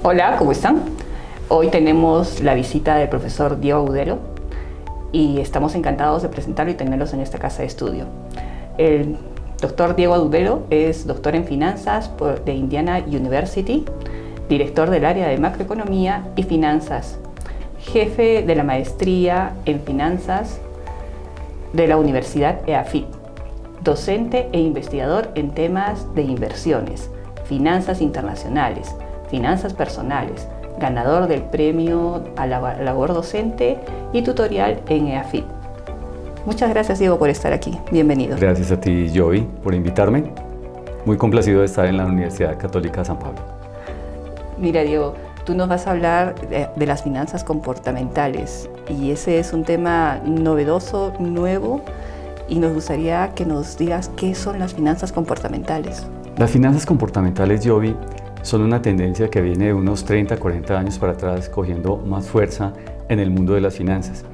Hola, ¿cómo están? Hoy tenemos la visita del profesor Diego Agudelo y estamos encantados de presentarlo y tenerlos en esta casa de estudio. El doctor Diego Agudelo es doctor en finanzas de Indiana University, director del área de macroeconomía y finanzas, jefe de la maestría en finanzas de la Universidad EAFIT, docente e investigador en temas de inversiones, finanzas internacionales, finanzas personales, ganador del premio a la labor docente y tutorial en EAFIT. Muchas gracias, Diego, por estar aquí. Bienvenido. Gracias a ti, Joey, por invitarme. Muy complacido de estar en la Universidad Católica de San Pablo. Mira, Diego, tú nos vas a hablar de las finanzas comportamentales y ese es un tema novedoso, nuevo, y nos gustaría que nos digas qué son las finanzas comportamentales. Las finanzas comportamentales, Joey, son una tendencia que viene de unos 30, 40 años para atrás, cogiendo más fuerza en el mundo de las finanzas.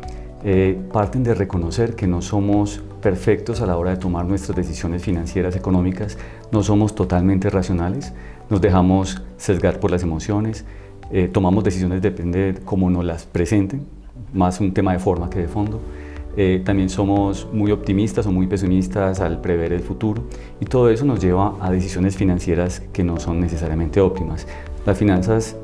Parten de reconocer que no somos perfectos a la hora de tomar nuestras decisiones financieras, económicas, no somos totalmente racionales, nos dejamos sesgar por las emociones, tomamos decisiones depende de cómo nos las presenten, más un tema de forma que de fondo. También somos muy optimistas o muy pesimistas al prever el futuro y todo eso nos lleva a decisiones financieras que no son necesariamente óptimas. Las finanzas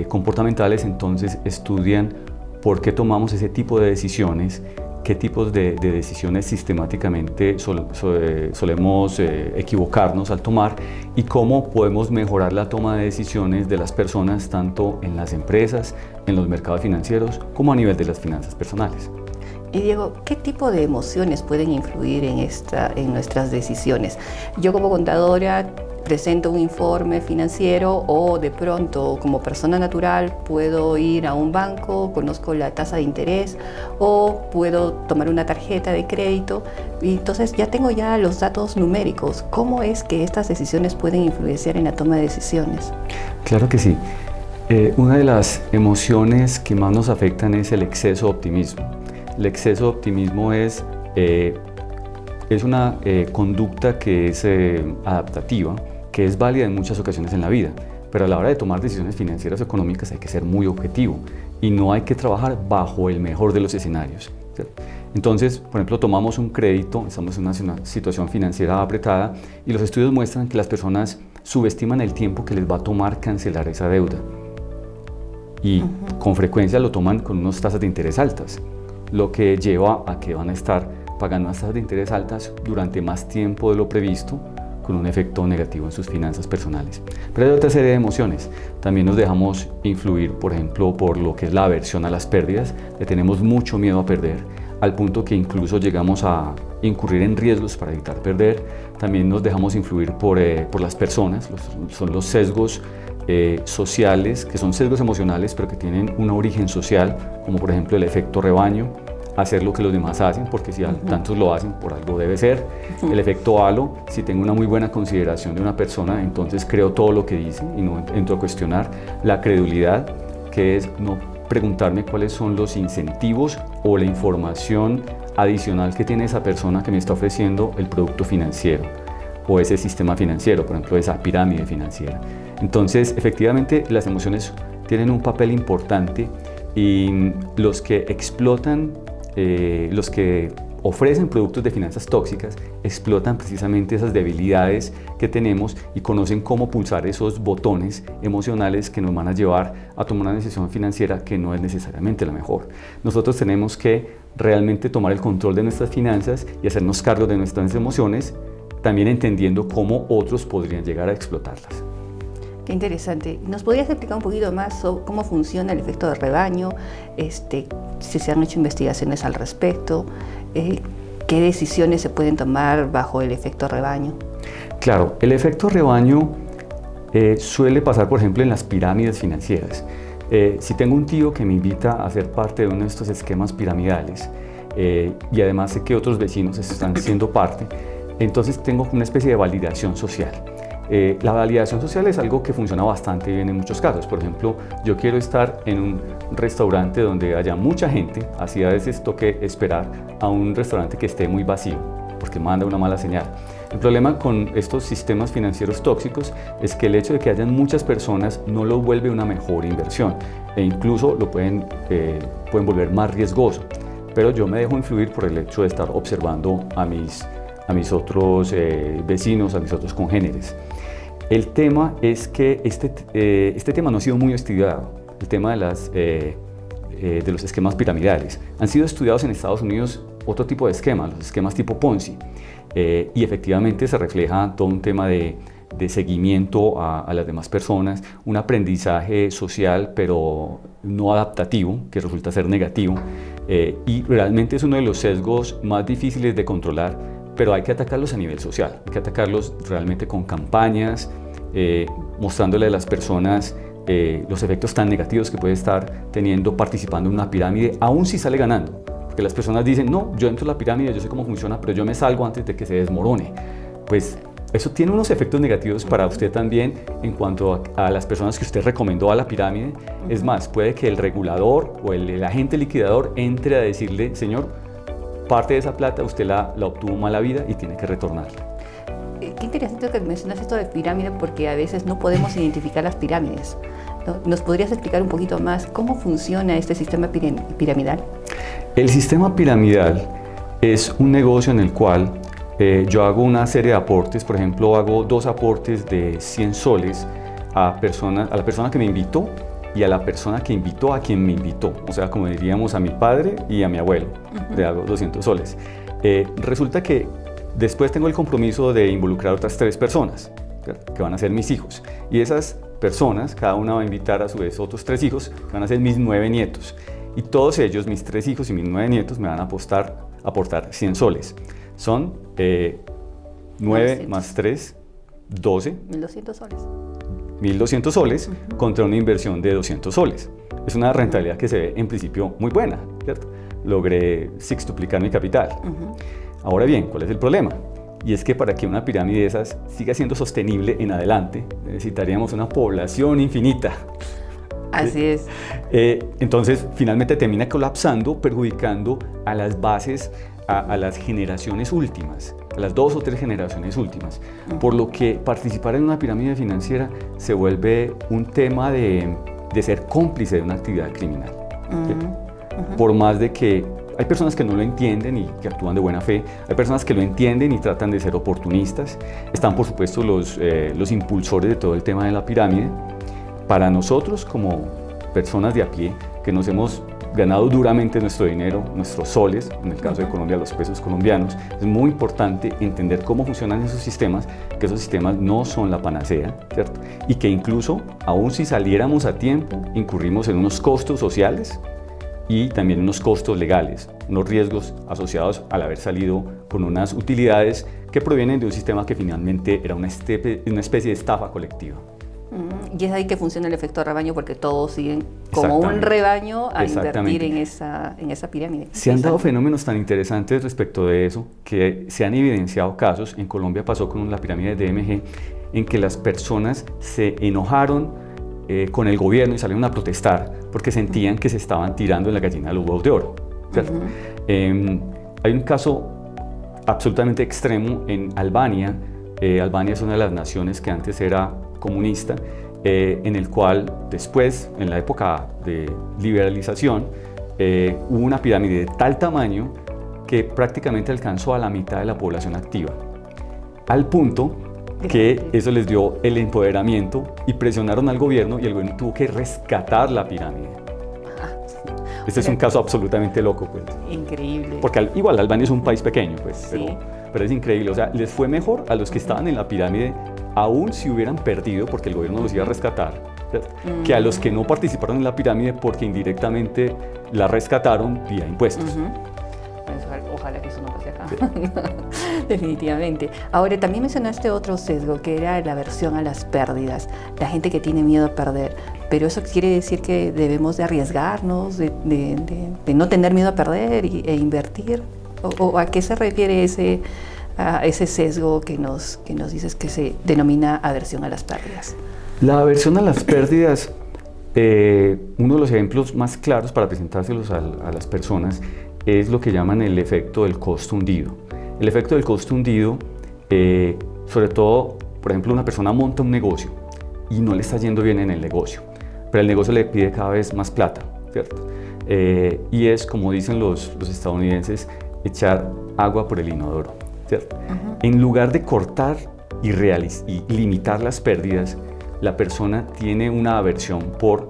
comportamentales entonces estudian por qué tomamos ese tipo de decisiones, qué tipos de decisiones sistemáticamente solemos equivocarnos al tomar y cómo podemos mejorar la toma de decisiones de las personas tanto en las empresas, en los mercados financieros como a nivel de las finanzas personales. Y Diego, ¿qué tipo de emociones pueden influir en nuestras decisiones? Yo como contadora presento un informe financiero o de pronto como persona natural puedo ir a un banco, conozco la tasa de interés o puedo tomar una tarjeta de crédito y entonces ya tengo los datos numéricos. ¿Cómo es que estas decisiones pueden influenciar en la toma de decisiones? Claro que sí. Una de las emociones que más nos afectan es el exceso de optimismo. El exceso de optimismo es una conducta que es adaptativa, que es válida en muchas ocasiones en la vida, pero a la hora de tomar decisiones financieras o económicas hay que ser muy objetivo y no hay que trabajar bajo el mejor de los escenarios, ¿cierto? Entonces, por ejemplo, tomamos un crédito, estamos en una situación financiera apretada y los estudios muestran que las personas subestiman el tiempo que les va a tomar cancelar esa deuda y con frecuencia lo toman con unas tasas de interés altas, lo que lleva a que van a estar pagando unas tasas de interés altas durante más tiempo de lo previsto, con un efecto negativo en sus finanzas personales. Pero hay otra serie de emociones. También nos dejamos influir, por ejemplo, por lo que es la aversión a las pérdidas. Le tenemos mucho miedo a perder, al punto que incluso llegamos a incurrir en riesgos para evitar perder. También nos dejamos influir por las personas, son los sesgos sociales, que son sesgos emocionales, pero que tienen un origen social, como por ejemplo el efecto rebaño, hacer lo que los demás hacen, porque si tantos lo hacen, por algo debe ser. El efecto halo, si tengo una muy buena consideración de una persona, entonces creo todo lo que dice y no entro a cuestionar. La credulidad, que es no preguntarme cuáles son los incentivos o la información adicional que tiene esa persona que me está ofreciendo el producto financiero o ese sistema financiero, por ejemplo, esa pirámide financiera. Entonces, efectivamente, las emociones tienen un papel importante y los que explotan, los que ofrecen productos de finanzas tóxicas, explotan precisamente esas debilidades que tenemos y conocen cómo pulsar esos botones emocionales que nos van a llevar a tomar una decisión financiera que no es necesariamente la mejor. Nosotros tenemos que realmente tomar el control de nuestras finanzas y hacernos cargo de nuestras emociones, también entendiendo cómo otros podrían llegar a explotarlas. Qué interesante. ¿Nos podrías explicar un poquito más sobre cómo funciona el efecto de rebaño? Si se han hecho investigaciones al respecto, ¿qué decisiones se pueden tomar bajo el efecto rebaño? Claro, el efecto rebaño suele pasar, por ejemplo, en las pirámides financieras. Si tengo un tío que me invita a ser parte de uno de estos esquemas piramidales y además sé que otros vecinos están siendo parte, entonces tengo una especie de validación social. La validación social es algo que funciona bastante bien en muchos casos. Por ejemplo, yo quiero estar en un restaurante donde haya mucha gente, así a veces toque esperar a un restaurante que esté muy vacío, porque manda una mala señal. El problema con estos sistemas financieros tóxicos es que el hecho de que hayan muchas personas no lo vuelve una mejor inversión e incluso lo pueden volver más riesgoso. Pero yo me dejo influir por el hecho de estar observando a mis otros vecinos, a mis otros congéneres. El tema es que este tema no ha sido muy estudiado, el tema de los esquemas piramidales. Han sido estudiados en Estados Unidos otro tipo de esquemas, los esquemas tipo Ponzi, y efectivamente se refleja todo un tema de seguimiento a las demás personas, un aprendizaje social pero no adaptativo, que resulta ser negativo, y realmente es uno de los sesgos más difíciles de controlar, pero hay que atacarlos a nivel social, hay que atacarlos realmente con campañas, mostrándole a las personas los efectos tan negativos que puede estar teniendo participando en una pirámide, aún si sale ganando. Porque las personas dicen, no, yo entro a la pirámide, yo sé cómo funciona, pero yo me salgo antes de que se desmorone. Pues eso tiene unos efectos negativos para usted también en cuanto a las personas que usted recomendó a la pirámide. Es más, puede que el regulador o el agente liquidador entre a decirle, señor, parte de esa plata usted la obtuvo mala vida y tiene que retornarla. Qué interesante que mencionas esto de pirámide, porque a veces no podemos identificar las pirámides, ¿no? ¿Nos podrías explicar un poquito más cómo funciona este sistema piramidal? El sistema piramidal es un negocio en el cual yo hago una serie de aportes. Por ejemplo, hago 2 aportes de 100 soles a la persona que me invitó y a la persona que invitó a quien me invitó. O sea, como diríamos, a mi padre y a mi abuelo. Le hago 200 soles. Resulta que después tengo el compromiso de involucrar a otras 3 personas, que van a ser mis hijos. Y esas personas, cada una va a invitar a su vez otros 3 hijos, que van a ser mis 9 nietos. Y todos ellos, mis 3 hijos y mis 9 nietos, me van a aportar 100 soles. Son 9 900. más 3, 12. 1.200 soles. 1.200 soles contra una inversión de 200 soles. Es una rentabilidad que se ve en principio muy buena, ¿cierto? Logré sextuplicar mi capital. Ahora bien, ¿cuál es el problema? Y es que para que una pirámide de esas siga siendo sostenible en adelante, necesitaríamos una población infinita. Así es. Entonces, finalmente termina colapsando, perjudicando a las bases, a las generaciones últimas, a las 2 o 3 generaciones últimas. Por lo que participar en una pirámide financiera se vuelve un tema de ser cómplice de una actividad criminal. Por más de que hay personas que no lo entienden y que actúan de buena fe, hay personas que lo entienden y tratan de ser oportunistas. Están, por supuesto, los impulsores de todo el tema de la pirámide. Para nosotros, como personas de a pie, que nos hemos ganado duramente nuestro dinero, nuestros soles, en el caso de Colombia, los pesos colombianos, es muy importante entender cómo funcionan esos sistemas, que esos sistemas no son la panacea, ¿cierto? Y que incluso, aun si saliéramos a tiempo, incurrimos en unos costos sociales y también unos costos legales, unos riesgos asociados al haber salido con unas utilidades que provienen de un sistema que finalmente era una especie de estafa colectiva. Y es ahí que funciona el efecto rebaño, porque todos siguen como un rebaño a invertir en esa pirámide. Se han dado fenómenos tan interesantes respecto de eso, que se han evidenciado casos. En Colombia pasó con la pirámide de DMG, en que las personas se enojaron con el gobierno y salieron a protestar porque sentían que se estaban tirando en la gallina de los huevos de oro, ¿cierto? Hay un caso absolutamente extremo en Albania. Albania es una de las naciones que antes era comunista, en el cual después, en la época de liberalización, hubo una pirámide de tal tamaño que prácticamente alcanzó a la mitad de la población activa, al punto que eso les dio el empoderamiento y presionaron al gobierno, y el gobierno tuvo que rescatar la pirámide. Este es un caso absolutamente loco, pues. Increíble. Porque igual Albania es un país pequeño, pues, Sí. pero es increíble. O sea, les fue mejor a los que estaban en la pirámide, aún si hubieran perdido, porque el gobierno los iba a rescatar, que a los que no participaron en la pirámide porque indirectamente la rescataron vía impuestos. Pues, ojalá que eso no pase acá. Definitivamente. Ahora, también mencionaste otro sesgo, que era la aversión a las pérdidas. La gente que tiene miedo a perder. Pero eso quiere decir que debemos de arriesgarnos, de no tener miedo a perder e invertir. ¿O a qué se refiere a ese sesgo que nos dices que se denomina aversión a las pérdidas? La aversión a las pérdidas, uno de los ejemplos más claros para presentárselos a las personas es lo que llaman el efecto del costo hundido. El efecto del costo hundido Sobre todo, por ejemplo, una persona monta un negocio y no le está yendo bien en el negocio, pero el negocio le pide cada vez más plata, ¿cierto? Y es, como dicen los estadounidenses, echar agua por el inodoro, ¿cierto? En lugar de cortar y limitar las pérdidas, la persona tiene una aversión por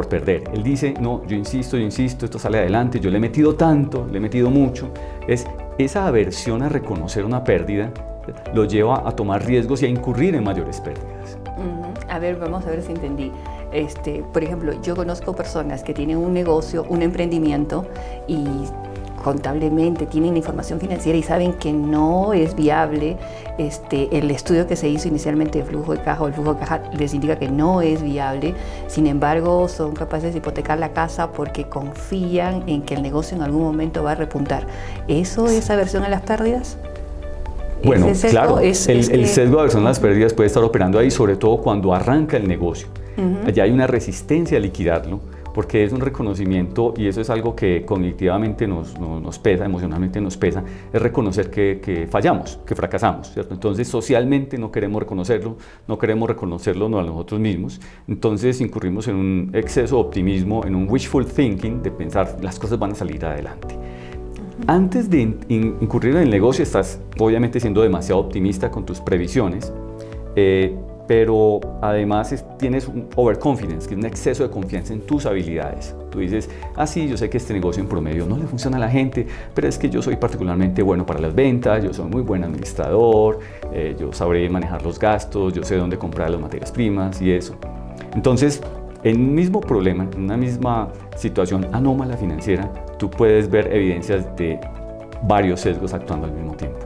perder. Él dice, no, yo insisto, esto sale adelante, yo le he metido tanto, le he metido mucho. Esa aversión a reconocer una pérdida lo lleva a tomar riesgos y a incurrir en mayores pérdidas. A ver, vamos a ver si entendí. Por ejemplo, yo conozco personas que tienen un negocio, un emprendimiento y contablemente tienen información financiera y saben que no es viable. El estudio que se hizo inicialmente de flujo de caja o el flujo de caja les indica que no es viable. Sin embargo, son capaces de hipotecar la casa porque confían en que el negocio en algún momento va a repuntar. ¿Eso es aversión a las pérdidas? Bueno, claro, el sesgo de aversión a las pérdidas puede estar operando ahí, sobre todo cuando arranca el negocio. Allá hay una resistencia a liquidarlo, porque es un reconocimiento, y eso es algo que cognitivamente nos pesa, emocionalmente nos pesa, es reconocer que fallamos, que fracasamos, ¿cierto? Entonces, socialmente no queremos reconocerlo a nosotros mismos, entonces incurrimos en un exceso de optimismo, en un wishful thinking, de pensar las cosas van a salir adelante. Antes de incurrir en el negocio, estás obviamente siendo demasiado optimista con tus previsiones, pero además tienes un overconfidence, que es un exceso de confianza en tus habilidades. Tú dices, sí, yo sé que este negocio en promedio no le funciona a la gente, pero es que yo soy particularmente bueno para las ventas, yo soy muy buen administrador, yo sabré manejar los gastos, yo sé dónde comprar las materias primas y eso. Entonces, en un mismo problema, en una misma situación anómala financiera, tú puedes ver evidencias de varios sesgos actuando al mismo tiempo.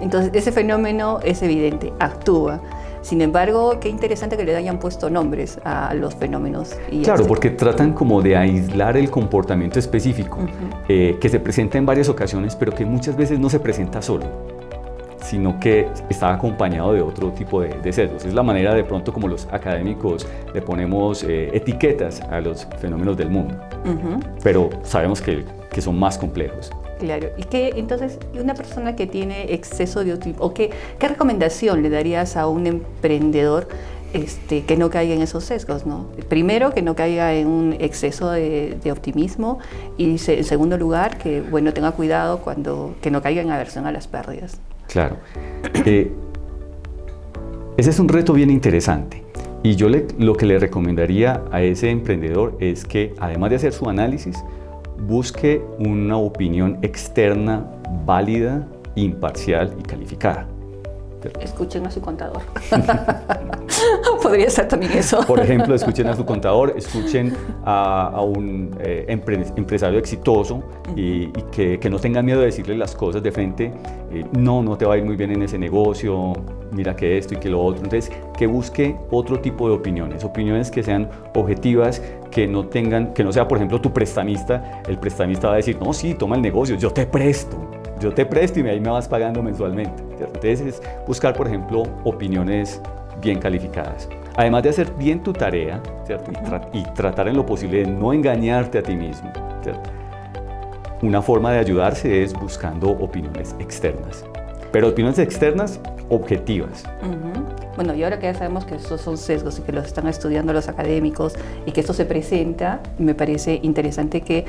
Entonces, ese fenómeno es evidente, actúa. Sin embargo, qué interesante que le hayan puesto nombres a los fenómenos. Claro, porque tratan como de aislar el comportamiento específico, que se presenta en varias ocasiones, pero que muchas veces no se presenta solo, sino que está acompañado de otro tipo de sesgos. Es la manera de pronto como los académicos le ponemos etiquetas a los fenómenos del mundo, pero sabemos que son más complejos. Claro, y entonces una persona que tiene exceso de optimismo, ¿qué recomendación le darías a un emprendedor que no caiga en esos sesgos, ¿no? Primero, que no caiga en un exceso de optimismo, y en segundo lugar, que tenga cuidado que no caiga en aversión a las pérdidas. Claro. Ese es un reto bien interesante, y yo lo que le recomendaría a ese emprendedor es que, además de hacer su análisis, busque una opinión externa válida, imparcial y calificada. Escuchen a su contador. Podría ser también eso. Por ejemplo, escuchen a su contador, escuchen a un empresario exitoso y que no tengan miedo de decirle las cosas de frente. No te va a ir muy bien en ese negocio, mira que esto y que lo otro. Entonces, que busque otro tipo de opiniones que sean objetivas, que no sea, por ejemplo, tu prestamista. El prestamista va a decir, no, sí, toma el negocio, yo te presto y ahí me vas pagando mensualmente, ¿cierto? Entonces es buscar, por ejemplo, opiniones bien calificadas. Además de hacer bien tu tarea, ¿cierto? Y tratar en lo posible de no engañarte a ti mismo, ¿cierto? Una forma de ayudarse es buscando opiniones externas, pero opiniones externas objetivas. Bueno, y ahora que ya sabemos que estos son sesgos y que los están estudiando los académicos y que esto se presenta, me parece interesante que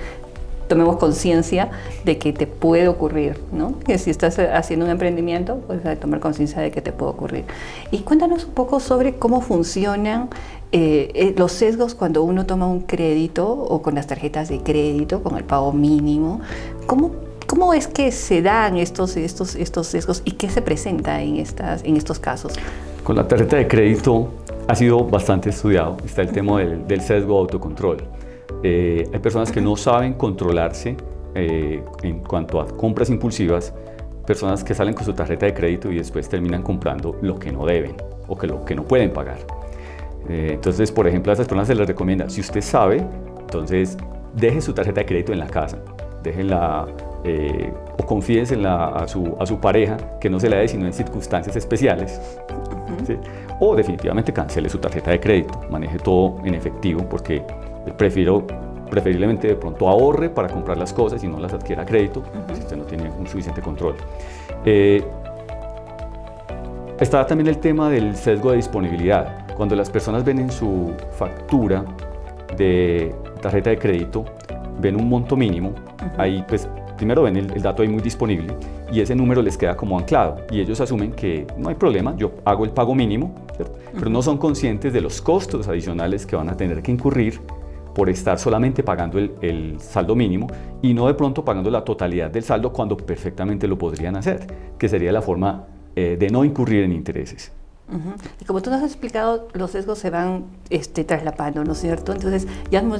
tomemos conciencia de que te puede ocurrir, ¿no? Que si estás haciendo un emprendimiento, pues hay que tomar conciencia de que te puede ocurrir. Y cuéntanos un poco sobre cómo funcionan los sesgos cuando uno toma un crédito o con las tarjetas de crédito, con el pago mínimo. ¿Cómo es que se dan estos sesgos y qué se presenta en estos casos? Con la tarjeta de crédito ha sido bastante estudiado. Está el tema del sesgo de autocontrol. Hay personas que no saben controlarse en cuanto a compras impulsivas, personas que salen con su tarjeta de crédito y después terminan comprando lo que no deben o lo que no pueden pagar. Entonces, por ejemplo, a esas personas se les recomienda, si usted sabe, entonces deje su tarjeta de crédito en la casa, déjenla o confíensela a su pareja, que no se la dé sino en circunstancias especiales. ¿Sí? O definitivamente cancele su tarjeta de crédito, maneje todo en efectivo, porque preferiblemente de pronto ahorre para comprar las cosas y no las adquiera a crédito, si usted no tiene un suficiente control. Está también el tema del sesgo de disponibilidad. Cuando las personas ven en su factura de tarjeta de crédito, ven un monto mínimo, ahí pues primero ven el dato ahí muy disponible y ese número les queda como anclado y ellos asumen que no hay problema, yo hago el pago mínimo, ¿cierto? Pero no son conscientes de los costos adicionales que van a tener que incurrir por estar solamente pagando el saldo mínimo y no de pronto pagando la totalidad del saldo cuando perfectamente lo podrían hacer, que sería la forma de no incurrir en intereses. Y como tú nos has explicado, los sesgos se van traslapando, ¿no es cierto? Entonces,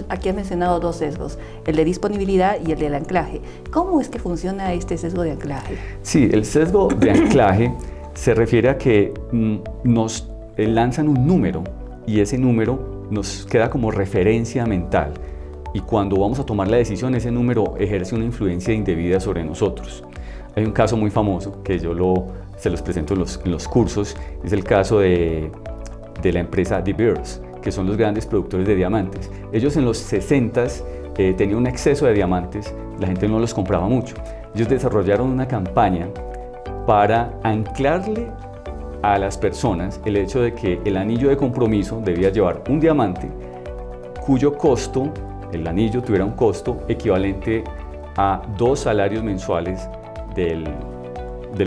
aquí has mencionado dos sesgos, el de disponibilidad y el del anclaje. ¿Cómo es que funciona este sesgo de anclaje? Sí, el sesgo de anclaje se refiere a que nos lanzan un número y ese número nos queda como referencia mental. Y cuando vamos a tomar la decisión, ese número ejerce una influencia indebida sobre nosotros. Hay un caso muy famoso que se los presento en los cursos, es el caso de la empresa De Beers, que son los grandes productores de diamantes. Ellos en los 60s tenían un exceso de diamantes, la gente no los compraba mucho. Ellos desarrollaron una campaña para anclarle a las personas el hecho de que el anillo de compromiso debía llevar un diamante cuyo costo, el anillo tuviera un costo equivalente a 2 salarios mensuales del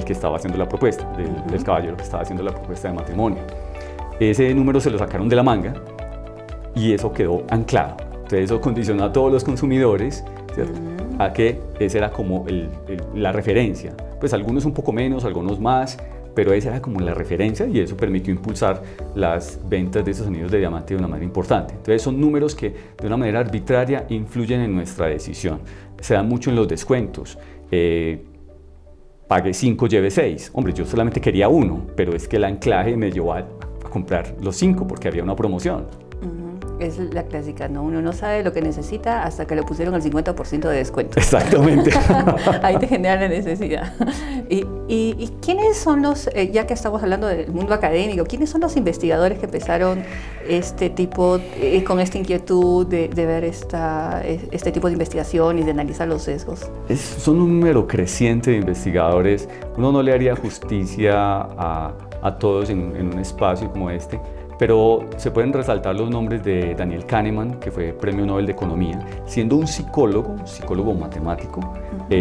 que estaba haciendo la propuesta, del caballero que estaba haciendo la propuesta de matrimonio. Ese número se lo sacaron de la manga y eso quedó anclado. Entonces eso condicionó a todos los consumidores, ¿cierto? A que esa era como la referencia. Pues algunos un poco menos, algunos más, pero esa era como la referencia y eso permitió impulsar las ventas de esos anillos de diamante de una manera importante. Entonces son números que de una manera arbitraria influyen en nuestra decisión. Se dan mucho en los descuentos. Pagué 5, lleve 6. Hombre, yo solamente quería 1, pero es que el anclaje me llevó a comprar los 5 porque había una promoción. Es la clásica, ¿no? Uno no sabe lo que necesita hasta que le pusieron el 50% de descuento. Exactamente. Ahí te genera la necesidad. ¿Y quiénes son los, ya que estamos hablando del mundo académico, quiénes son los investigadores que empezaron con esta inquietud de ver este tipo de investigación y de analizar los sesgos? Son un número creciente de investigadores. Uno no le haría justicia a todos en un espacio como este, pero se pueden resaltar los nombres de Daniel Kahneman, que fue Premio Nobel de Economía, siendo un psicólogo matemático. A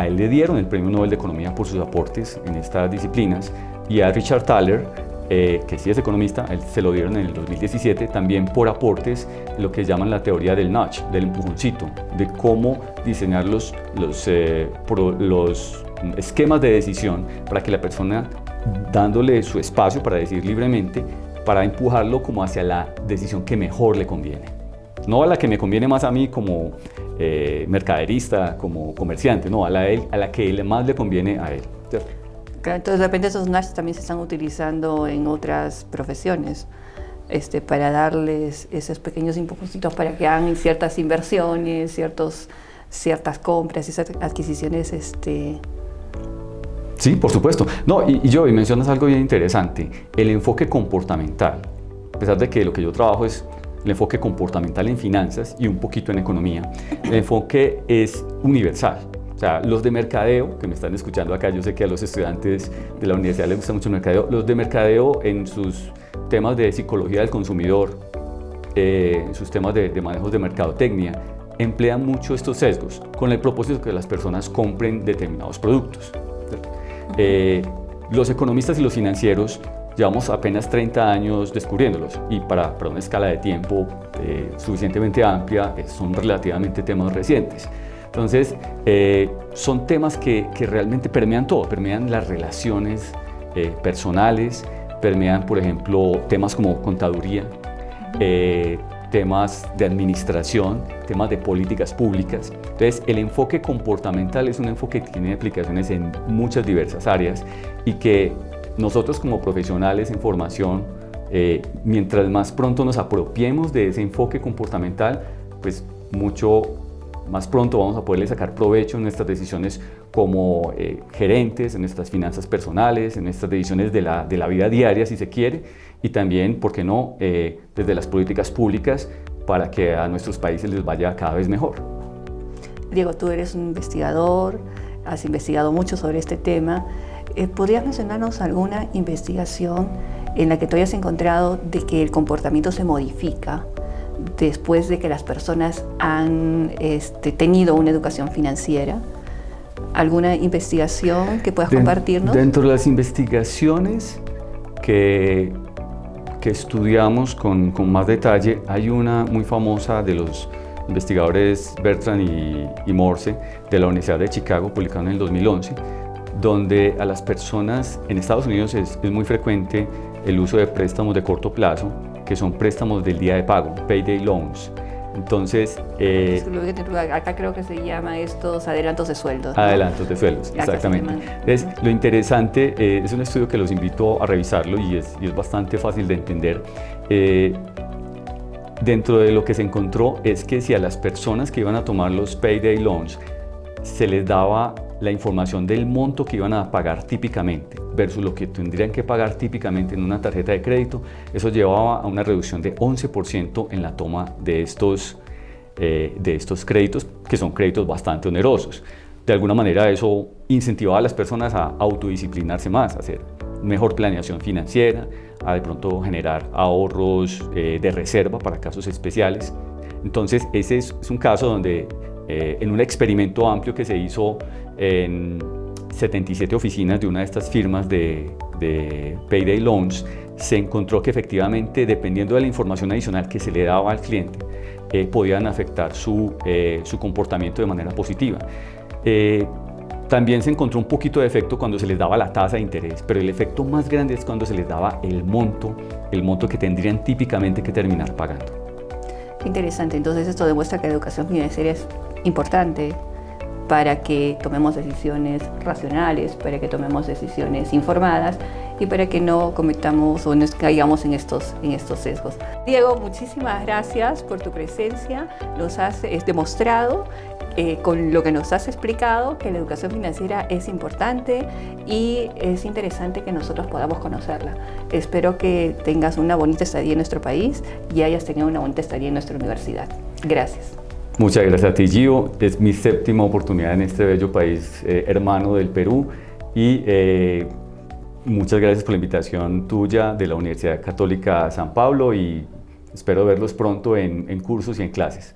él le dieron el Premio Nobel de Economía por sus aportes en estas disciplinas, y a Richard Thaler, que sí es economista, a él se lo dieron en el 2017 también por aportes en lo que llaman la teoría del nudge, del empujoncito, de cómo diseñar los esquemas de decisión para que la persona, dándole su espacio para decidir libremente, para empujarlo como hacia la decisión que mejor le conviene. No a la que me conviene más a mí como mercaderista, como comerciante, no, a la que más le conviene a él, ¿cierto? Claro, entonces de repente esos nudges también se están utilizando en otras profesiones, para darles esos pequeños empujoncitos para que hagan ciertas inversiones, ciertas compras, ciertas adquisiciones, Sí, por supuesto. No, y mencionas algo bien interesante, el enfoque comportamental. A pesar de que lo que yo trabajo es el enfoque comportamental en finanzas y un poquito en economía, el enfoque es universal. O sea, los de mercadeo, que me están escuchando acá, yo sé que a los estudiantes de la universidad les gusta mucho el mercadeo, los de mercadeo en sus temas de psicología del consumidor, en sus temas de manejos de mercadotecnia, emplean mucho estos sesgos con el propósito de que las personas compren determinados productos. Los economistas y los financieros llevamos apenas 30 años descubriéndolos y para una escala de tiempo suficientemente amplia son relativamente temas recientes. Entonces, son temas que realmente permean todo, permean las relaciones personales, permean, por ejemplo, temas como contaduría, temas de administración, temas de políticas públicas. Entonces, el enfoque comportamental es un enfoque que tiene aplicaciones en muchas diversas áreas y que nosotros como profesionales en formación, mientras más pronto nos apropiemos de ese enfoque comportamental, pues mucho más pronto vamos a poderle sacar provecho en nuestras decisiones como gerentes, en nuestras finanzas personales, en nuestras decisiones de la vida diaria, si se quiere, y también, ¿por qué no?, desde las políticas públicas para que a nuestros países les vaya cada vez mejor. Diego, tú eres un investigador, has investigado mucho sobre este tema. ¿Podrías mencionarnos alguna investigación en la que tú hayas encontrado de que el comportamiento se modifica después de que las personas han tenido una educación financiera? ¿Alguna investigación que puedas compartirnos? Dentro de las investigaciones que estudiamos con más detalle, hay una muy famosa de los investigadores Bertrand y Morse de la Universidad de Chicago, publicada en el 2011, donde a las personas en Estados Unidos es muy frecuente el uso de préstamos de corto plazo, que son préstamos del día de pago, payday loans. Entonces, acá creo que se llama estos adelantos de sueldos, ¿no? Adelantos de sueldos, exactamente. Entonces, lo interesante, es un estudio que los invito a revisarlo y es bastante fácil de entender. Dentro de lo que se encontró es que si a las personas que iban a tomar los payday loans se les daba la información del monto que iban a pagar típicamente versus lo que tendrían que pagar típicamente en una tarjeta de crédito, eso llevaba a una reducción de 11% en la toma de estos créditos, que son créditos bastante onerosos. De alguna manera eso incentivaba a las personas a autodisciplinarse más, a hacer mejor planeación financiera, a de pronto generar ahorros de reserva para casos especiales. Entonces ese es un caso donde en un experimento amplio que se hizo en 77 oficinas de una de estas firmas de Payday Loans, se encontró que efectivamente, dependiendo de la información adicional que se le daba al cliente, podían afectar su comportamiento de manera positiva. También se encontró un poquito de efecto cuando se les daba la tasa de interés, pero el efecto más grande es cuando se les daba el monto que tendrían típicamente que terminar pagando. Qué interesante. Entonces esto demuestra que la educación financiera es importante para que tomemos decisiones racionales, para que tomemos decisiones informadas y para que no cometamos o nos caigamos en estos sesgos. Diego, muchísimas gracias por tu presencia. Nos has demostrado con lo que nos has explicado que la educación financiera es importante y es interesante que nosotros podamos conocerla. Espero que tengas una bonita estadía en nuestro país y hayas tenido una bonita estadía en nuestra universidad. Gracias. Muchas gracias a ti, Gio. Es mi séptima oportunidad en este bello país hermano del Perú y muchas gracias por la invitación tuya de la Universidad Católica San Pablo y espero verlos pronto en cursos y en clases.